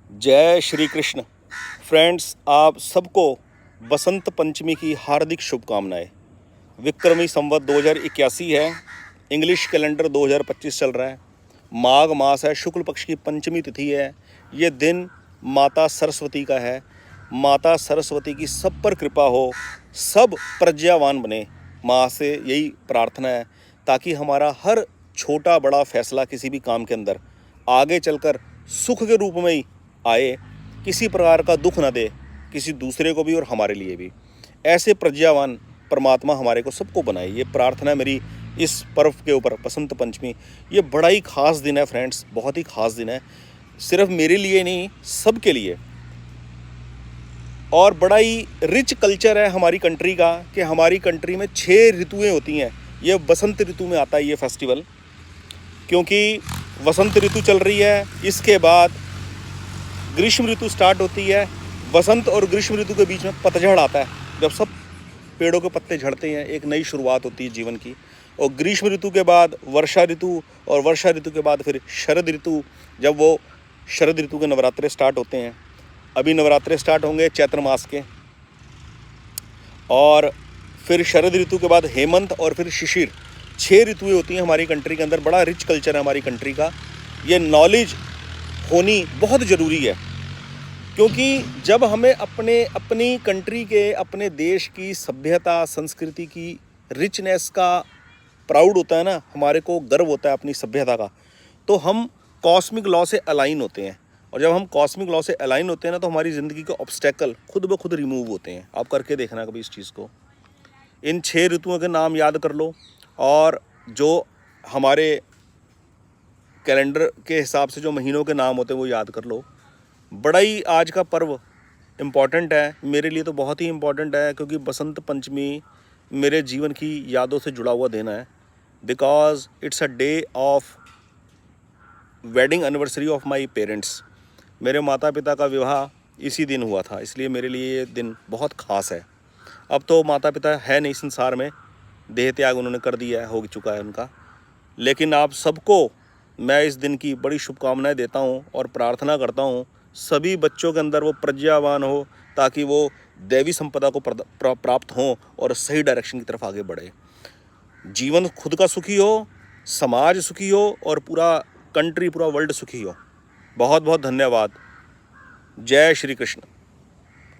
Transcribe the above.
जय श्री कृष्ण। फ्रेंड्स, आप सबको बसंत पंचमी की हार्दिक शुभकामनाएं। विक्रमी संवत 2081 है, इंग्लिश कैलेंडर 2025 चल रहा है। माघ मास है, शुक्ल पक्ष की पंचमी तिथि है। ये दिन माता सरस्वती का है। माता सरस्वती की सब पर कृपा हो, सब प्रज्ञावान बने। माँ से यही प्रार्थना है ताकि हमारा हर छोटा बड़ा फैसला किसी भी काम के अंदर आगे चलकर सुख के रूप में ही आए, किसी प्रकार का दुख ना दे, किसी दूसरे को भी और हमारे लिए भी। ऐसे प्रज्ञावान परमात्मा हमारे को सबको बनाए, ये प्रार्थना है मेरी इस पर्व के ऊपर। बसंत पंचमी ये बड़ा ही ख़ास दिन है फ्रेंड्स, बहुत ही ख़ास दिन है, सिर्फ मेरे लिए नहीं, सबके लिए। और बड़ा ही रिच कल्चर है हमारी कंट्री का कि हमारी कंट्री में 6 ऋतुएं होती हैं। ये बसंत ऋतु में आता है ये फेस्टिवल, क्योंकि वसंत ऋतु चल रही है, इसके बाद ग्रीष्म ऋतु स्टार्ट होती है। वसंत और ग्रीष्म ऋतु के बीच में पतझड़ आता है, जब सब पेड़ों के पत्ते झड़ते हैं, एक नई शुरुआत होती है जीवन की। और ग्रीष्म ऋतु के बाद वर्षा ऋतु, और वर्षा ऋतु के बाद फिर शरद ऋतु, जब वो शरद ऋतु के नवरात्रे स्टार्ट होते हैं। अभी नवरात्रे स्टार्ट होंगे चैत्र मास के, और फिर शरद ऋतु के बाद हेमंत, और फिर शिशिर। 6 ऋतुएं होती हैं हमारी कंट्री के अंदर। बड़ा रिच कल्चर है हमारी कंट्री का, ये नॉलेज होनी बहुत ज़रूरी है। क्योंकि जब हमें अपनी कंट्री के, अपने देश की सभ्यता संस्कृति की रिचनेस का प्राउड होता है ना, हमारे को गर्व होता है अपनी सभ्यता का, तो हम कॉस्मिक लॉ से अलाइन होते हैं। और जब हम कॉस्मिक लॉ से अलाइन होते हैं ना, तो हमारी ज़िंदगी के ऑब्स्टेकल खुद ब खुद रिमूव होते हैं। आप करके देखना कभी इस चीज़ को। इन 6 ऋतुओं के नाम याद कर लो, और जो हमारे कैलेंडर के हिसाब से जो महीनों के नाम होते हैं वो याद कर लो। बड़ा ही आज का पर्व इम्पॉर्टेंट है, मेरे लिए तो बहुत ही इम्पॉर्टेंट है, क्योंकि बसंत पंचमी मेरे जीवन की यादों से जुड़ा हुआ दिन है। Because it's a day of wedding anniversary of my parents. मेरे माता पिता का विवाह इसी दिन हुआ था, इसलिए मेरे लिए ये दिन बहुत ख़ास है। अब तो माता पिता है नहीं संसार में, देह त्याग उन्होंने कर दिया है, हो चुका है उनका। लेकिन आप सबको मैं इस दिन की बड़ी शुभकामनाएं देता हूं, और प्रार्थना करता हूं सभी बच्चों के अंदर वो प्रज्ञावान हो, ताकि वो दैवी संपदा को प्राप्त हों और सही डायरेक्शन की तरफ आगे बढ़े। जीवन खुद का सुखी हो, समाज सुखी हो, और पूरा कंट्री, पूरा वर्ल्ड सुखी हो। बहुत बहुत धन्यवाद। जय श्री कृष्ण।